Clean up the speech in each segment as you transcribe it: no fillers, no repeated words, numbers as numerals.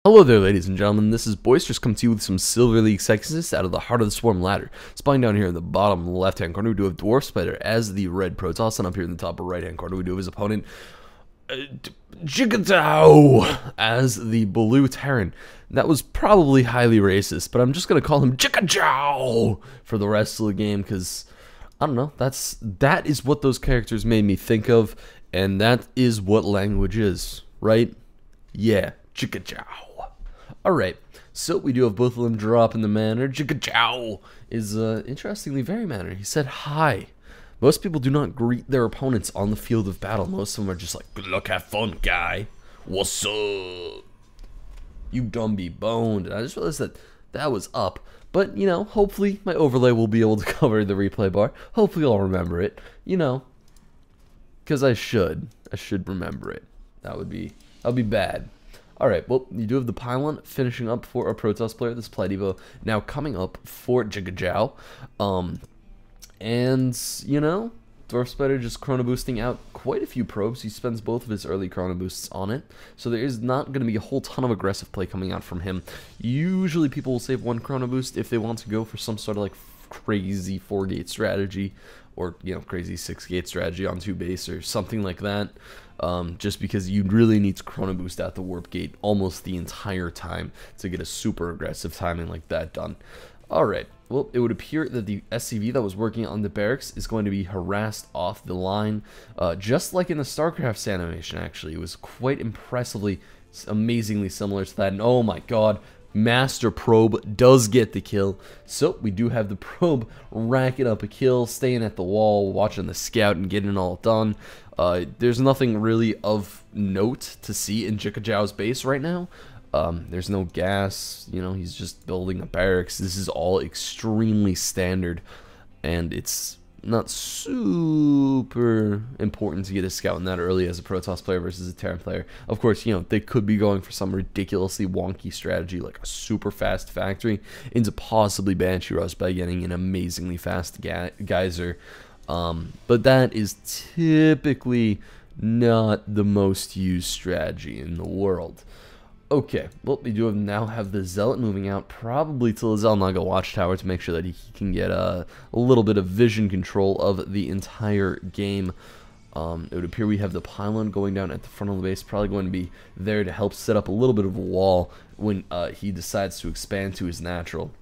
Hello there, ladies and gentlemen. This is Boisterous, come to you with some Silver League sexiness out of the Heart of the Swarm ladder. Spawning down here in the bottom left-hand corner, we do have Dwarfspider as the red Protoss, and up here in the top right-hand corner, we do have his opponent, Jigadao as the blue Terran. That was probably highly racist, but I'm just going to call him Jigadao for the rest of the game, because, I don't know, that is what those characters made me think of, and that is what language is, right? Yeah, Jigadao. Alright, so we do have both of them drop in the manner. Jigadao is, interestingly, very manner. He said hi. Most people do not greet their opponents on the field of battle. Most of them are just like, good luck, have fun, guy. What's up? You done be boned. And I just realized that was up. But, you know, hopefully my overlay will be able to cover the replay bar. Hopefully I'll remember it. You know, because I should remember it. That would be bad. Alright, well, you do have the pylon finishing up for a Protoss player, this Plativo, now coming up for Jigadao. And, you know, Dwarfspider just chrono boosting out quite a few probes. He spends both of his early chrono boosts on it, so there is not going to be a whole ton of aggressive play coming out from him. Usually people will save one chrono boost if they want to go for some sort of like crazy 4-gate strategy, or, you know, crazy 6-gate strategy on 2 base or something like that. Just because you really need to chrono boost out the warp gate almost the entire time to get a super aggressive timing like that done. Alright, well, it would appear that the SCV that was working on the barracks is going to be harassed off the line, just like in the StarCraft's animation, actually. It was quite impressively, amazingly similar to that, and oh my god, Master Probe does get the kill. So we do have the Probe racking up a kill, staying at the wall, watching the scout and getting it all done. There's nothing really of note to see in Jikadao's base right now. There's no gas, you know, he's just building a barracks. This is all extremely standard, and it's not super important to get a scout in that early as a Protoss player versus a Terran player. Of course, you know, they could be going for some ridiculously wonky strategy like a super fast factory into possibly Banshee Rush by getting an amazingly fast geyser. But that is typically not the most used strategy in the world. Okay, well, we do now have the Zealot moving out, probably to the Zelnaga Watchtower to make sure that he can get a little bit of vision control of the entire game. It would appear we have the pylon going down at the front of the base, probably going to be there to help set up a little bit of a wall when he decides to expand to his natural.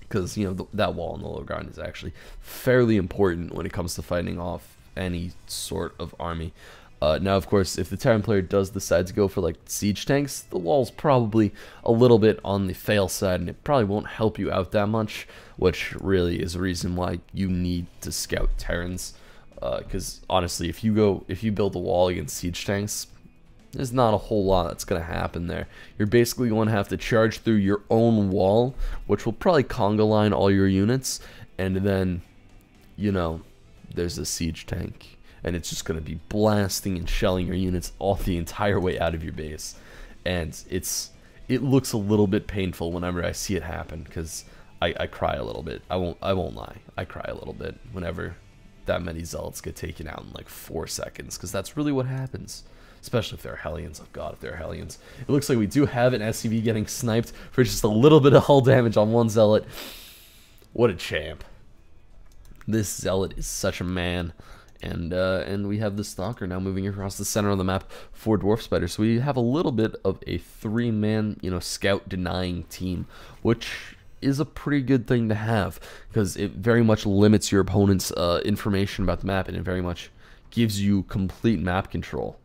Because, you know, that wall on the low ground is actually fairly important when it comes to fighting off any sort of army. Now, of course, if the Terran player does decide to go for, like, siege tanks, the wall's probably a little bit on the fail side, and it probably won't help you out that much, which really is a reason why you need to scout Terrans. Because, honestly, if you build a wall against siege tanks, there's not a whole lot that's going to happen there. You're basically going to have to charge through your own wall, which will probably conga line all your units, and then, you know, there's a siege tank. And it's just going to be blasting and shelling your units all the entire way out of your base. And it looks a little bit painful whenever I see it happen, because I cry a little bit. I won't lie. I cry a little bit whenever that many Zealots get taken out in like 4 seconds, because that's really what happens. Especially if they're Hellions. Oh god, if they're Hellions. It looks like we do have an SCV getting sniped for just a little bit of hull damage on one Zealot. What a champ. This Zealot is such a man. And we have the Stalker now moving across the center of the map for Dwarfspider. So we have a little bit of a 3-man, you know, scout denying team, which is a pretty good thing to have, because it very much limits your opponent's information about the map, and it very much gives you complete map control.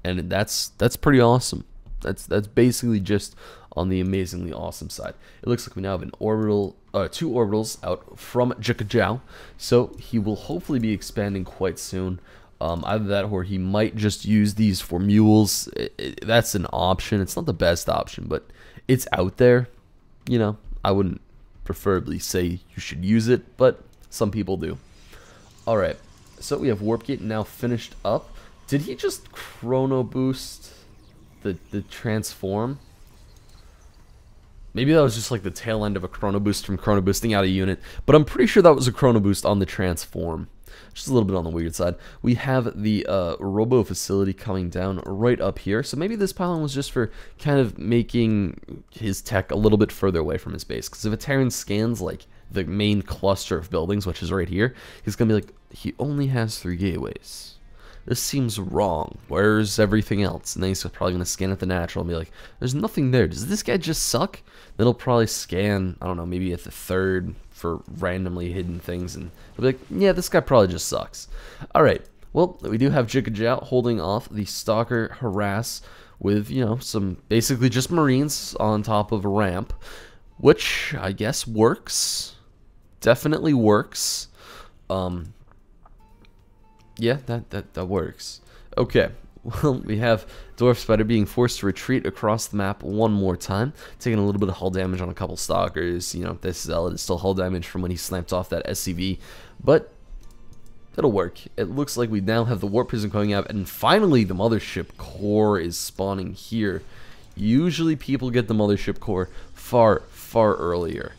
And that's pretty awesome. That's basically just on the amazingly awesome side. It looks like we now have an orbital, 2 orbitals out from Jigadao, so he will hopefully be expanding quite soon. Either that, or he might just use these for mules. That's an option. It's not the best option, but it's out there. You know, I wouldn't preferably say you should use it, but some people do. Alright, so we have Warp Gate now finished up. Did he just chrono boost the transform? Maybe that was just like the tail end of a chrono boost from chrono boosting out a unit, but I'm pretty sure that was a chrono boost on the transform. just a little bit on the weird side. We have the Robo facility coming down right up here. So maybe this pylon was just for kind of making his tech a little bit further away from his base. Because if a Terran scans like the main cluster of buildings, which is right here, he's going to be like, he only has 3 gateways. This seems wrong. Where's everything else? And then he's probably going to scan at the natural and be like, there's nothing there. Does this guy just suck? Then he'll probably scan, I don't know, maybe at the 3rd for randomly hidden things. And he'll be like, yeah, this guy probably just sucks. All right. Well, we do have Jikaja holding off the Stalker Harass with, you know, some basically just Marines on top of a ramp, which I guess works. Definitely works. Yeah, that works. Okay, well, we have Dwarfspider being forced to retreat across the map one more time, taking a little bit of hull damage on a couple stalkers. You know, this Zealot is still hull damage from when he sniped off that SCV, but it'll work. It looks like we now have the Warp Prism coming out, and finally the Mothership Core is spawning here. Usually people get the Mothership Core far earlier.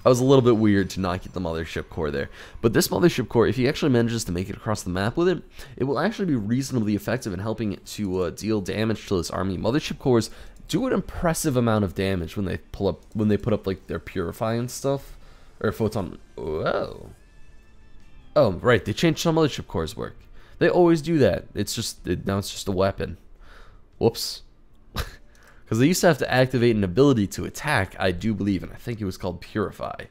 I was a little bit weird to not get the Mothership Core there. But this Mothership Core, if he actually manages to make it across the map with it, it will actually be reasonably effective in helping it to deal damage to this army. Mothership Cores do an impressive amount of damage when they put up like their purifying stuff. Or photon. Whoa. Oh, right, they changed how Mothership Cores work. They always do that. It's just now it's just a weapon. Whoops. Because they used to have to activate an ability to attack, I do believe, and I think it was called Purify.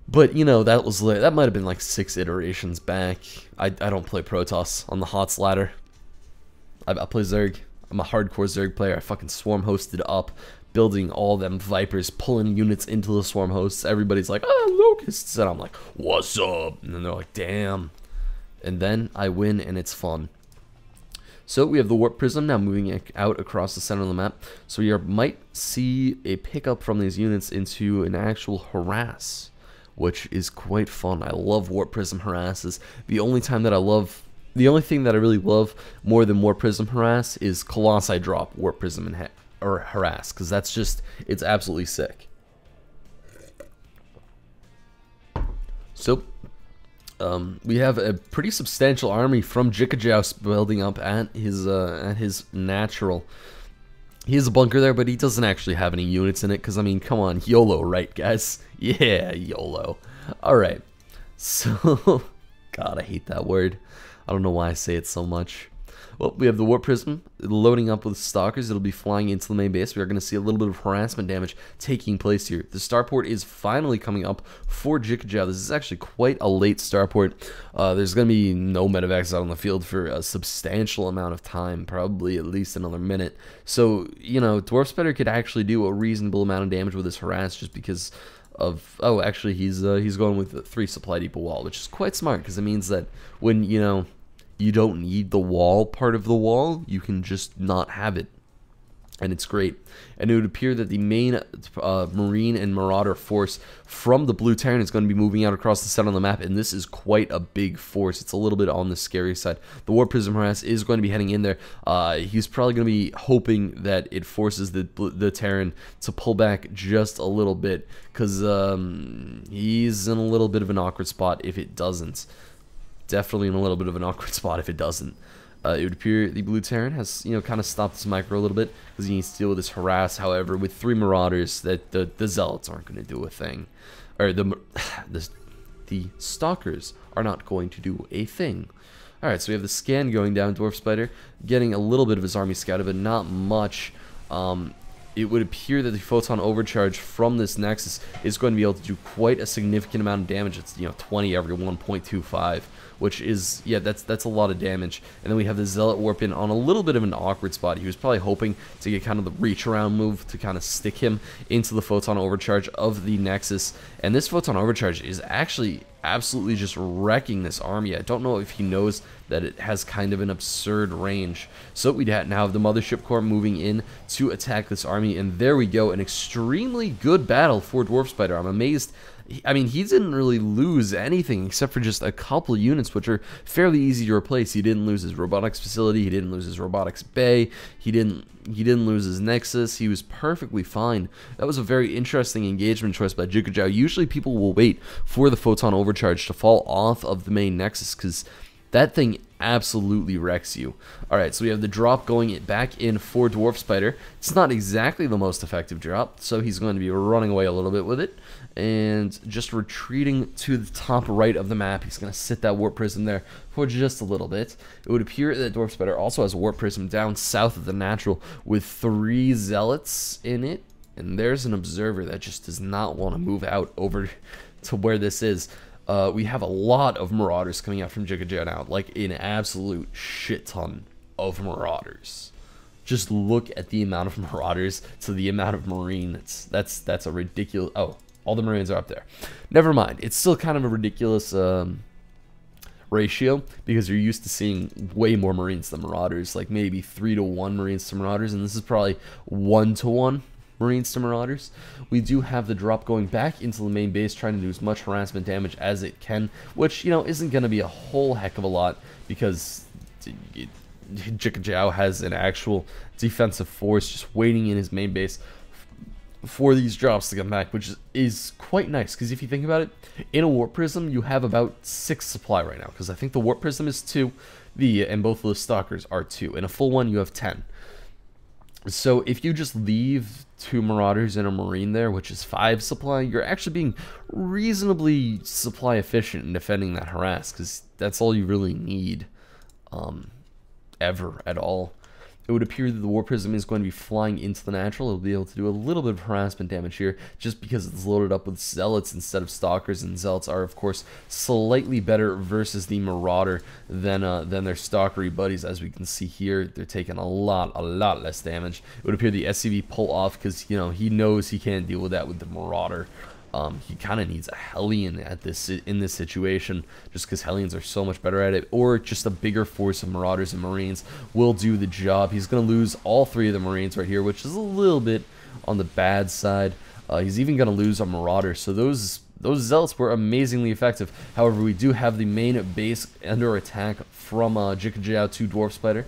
But, you know, that might have been like 6 iterations back. I don't play Protoss on the HotS ladder. I play Zerg. I'm a hardcore Zerg player. I fucking swarm hosted up, building all them Vipers, pulling units into the swarm hosts. Everybody's like, ah, Locusts. And I'm like, what's up? And then they're like, damn. And then I win, and it's fun. So we have the Warp Prism now moving out across the center of the map. So we might see a pickup from these units into an actual harass, which is quite fun. I love Warp Prism harasses. The only thing that I really love more than Warp Prism harass is Colossi drop Warp Prism and harass, because that's just, it's absolutely sick. So we have a pretty substantial army from Jikajaus building up at his natural. He has a bunker there, but he doesn't actually have any units in it, because, I mean, come on, YOLO, right, guys? Yeah, YOLO. Alright, so, God, I hate that word. I don't know why I say it so much. Well, we have the Warp Prism loading up with Stalkers. It'll be flying into the main base. We are going to see a little bit of harassment damage taking place here. The starport is finally coming up for Jikaja. This is actually quite a late starport. There's going to be no medevacs out on the field for a substantial amount of time, probably at least another minute. So, you know, Dwarfspider could actually do a reasonable amount of damage with his harass just because of, oh, actually he's going with a 3 supply depot wall, which is quite smart because it means that when, you know, you don't need the wall part of the wall, you can just not have it. And it's great. And it would appear that the main Marine and Marauder force from the Blue Terran is going to be moving out across the center of the map, and this is quite a big force. It's a little bit on the scary side. The Warp Prism Harass is going to be heading in there. He's probably going to be hoping that it forces the Terran to pull back just a little bit, because he's in a little bit of an awkward spot if it doesn't. Definitely in a little bit of an awkward spot if it doesn't. It would appear the Blue Terran has, you know, kind of stopped his micro a little bit because he needs to deal with this harass. However, with 3 Marauders, that the Zealots aren't going to do a thing, or the Stalkers are not going to do a thing. All right, so we have the scan going down. Dwarfspider getting a little bit of his army scouted, but not much. It would appear that the photon overcharge from this Nexus is going to be able to do quite a significant amount of damage. It's, you know, 20 every 1.25, which is, yeah, that's a lot of damage. And then we have the Zealot warp in on a little bit of an awkward spot. He was probably hoping to get kind of the reach around move to kind of stick him into the photon overcharge of the Nexus. And this photon overcharge is actually absolutely just wrecking this army. I don't know if he knows that it has kind of an absurd range. So we now have the Mothership Corps moving in to attack this army, and there we go, an extremely good battle for Dwarfspider. I'm amazed I mean, he didn't really lose anything except for just a couple units, which are fairly easy to replace. He didn't lose his robotics facility. He didn't lose his robotics bay. He didn't lose his nexus. He was perfectly fine. That was a very interesting engagement choice by Jikajiao. Usually people will wait for the photon overcharge to fall off of the main nexus because that thing absolutely wrecks you. Alright, so we have the drop going back in for Dwarfspider. It's not exactly the most effective drop, so he's going to be running away a little bit with it. And just retreating to the top right of the map. He's going to sit that warp prism there for just a little bit. It would appear that Dwarfspider also has a warp prism down south of the natural with 3 zealots in it. And there's an observer that just does not want to move out over to where this is. We have a lot of marauders coming out from Jikajiao now, like an absolute shit ton of marauders. Just look at the amount of marauders to the amount of marines. That's a ridiculous. Oh, all the marines are up there. Never mind. It's still kind of a ridiculous ratio because you're used to seeing way more marines than marauders, like maybe 3 to 1 marines to marauders, and this is probably 1 to 1. Marines to marauders. We do have the drop going back into the main base, trying to do as much harassment damage as it can, which, you know, isn't going to be a whole heck of a lot because Jikajiao has an actual defensive force just waiting in his main base for these drops to come back, which is quite nice because if you think about it, in a warp prism you have about 6 supply right now because I think the warp prism is 2, and both of the stalkers are 2. In a full one you have 10. So if you just leave 2 marauders and a marine there, which is 5 supply, you're actually being reasonably supply efficient in defending that harass, because that's all you really need ever at all. It would appear that the War Prism is going to be flying into the natural. It'll be able to do a little bit of harassment damage here, just because it's loaded up with Zealots instead of Stalkers, and Zealots are, of course, slightly better versus the Marauder than their Stalkery buddies. As we can see here, they're taking a lot less damage. It would appear the SCV pull off because, you know, he knows he can't deal with that with the Marauder. He kind of needs a Hellion in this situation, just because Hellions are so much better at it, or just a bigger force of Marauders and Marines will do the job. He's going to lose all 3 of the Marines right here, which is a little bit on the bad side. He's even going to lose a Marauder, so those Zealots were amazingly effective. However, we do have the main base under attack from Jikajiao to Dwarfspider.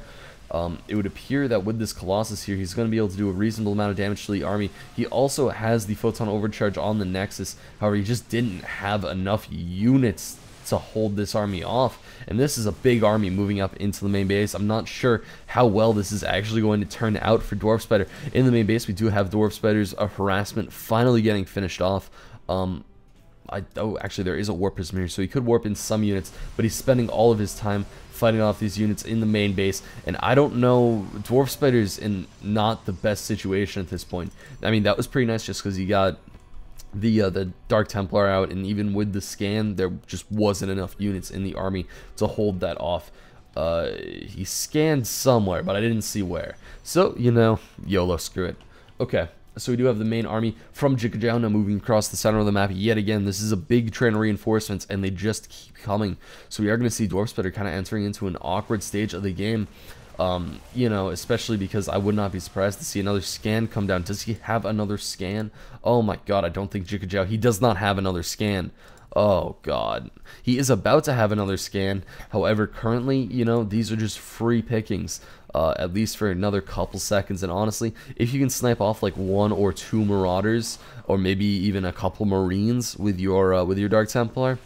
It would appear that with this Colossus here, he's going to be able to do a reasonable amount of damage to the army. He also has the Photon Overcharge on the Nexus. However, he just didn't have enough units to hold this army off. And this is a big army moving up into the main base. I'm not sure how well this is actually going to turn out for Dwarfspider. In the main base, we do have Dwarfspider's harassment finally getting finished off. Oh, actually, there is a Warp Prism here, so he could warp in some units, but he's spending all of his time fighting off these units in the main base, and I don't know, Dwarfspider's in not the best situation at this point. I mean, that was pretty nice just because he got the Dark Templar out, and even with the scan, there just wasn't enough units in the army to hold that off. He scanned somewhere, but I didn't see where. So, you know, YOLO, screw it. Okay. So we do have the main army from Jikajiao now moving across the center of the map yet again. This is a big train of reinforcements, and they just keep coming. So we are going to see Dwarfspider kind of entering into an awkward stage of the game. You know, especially because I would not be surprised to see another scan come down. Does he have another scan? Oh my god, I don't think Jikajiao, he does not have another scan. Oh god. He is about to have another scan. However, currently, you know, these are just free pickings. At least for another couple seconds, and honestly, if you can snipe off like 1 or 2 Marauders, or maybe even a couple Marines with your Dark Templar,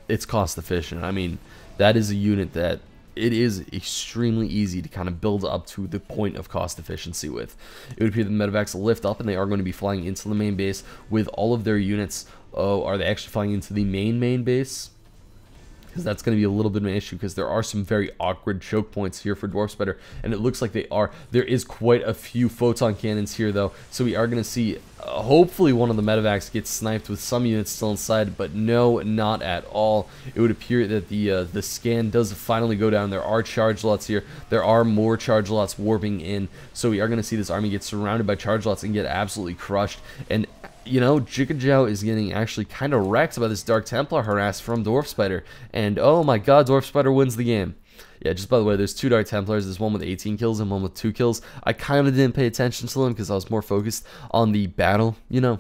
it's cost efficient. I mean, that is a unit that it is extremely easy to kind of build up to the point of cost efficiency with. It would appear the medevacs lift up, and they are going to be flying into the main base with all of their units. Oh, are they actually flying into the main base? Because that's going to be a little bit of an issue, because there are some very awkward choke points here for Dwarfspider, and it looks like they are. There is quite a few photon cannons here, though, so we are going to see, hopefully one of the medevacs gets sniped with some units still inside, but no, not at all. It would appear that the scan does finally go down. There are charge lots here. There are more charge lots warping in, so we are going to see this army get surrounded by charge lots and get absolutely crushed. And you know, Jikajiao is getting actually kind of wrecked by this Dark Templar harass from Dwarfspider. And oh my god, Dwarfspider wins the game. Yeah, just by the way, there's 2 Dark Templars. There's one with 18 kills and one with 2 kills. I kind of didn't pay attention to them because I was more focused on the battle, you know.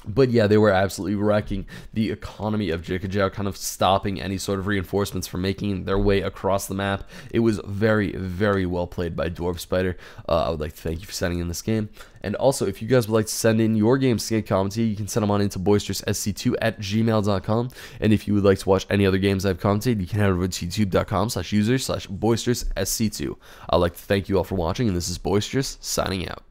But yeah, they were absolutely wrecking the economy of Jikajau, kind of stopping any sort of reinforcements from making their way across the map. It was very, very well played by Dwarfspider. I would like to thank you for sending in this game. And also, if you guys would like to send in your games to get commentated, you can send them on into boisteroussc2@gmail.com. And if you would like to watch any other games I've commentated, you can head over to youtube.com/user/boisteroussc2. I'd like to thank you all for watching, and this is Boisterous, signing out.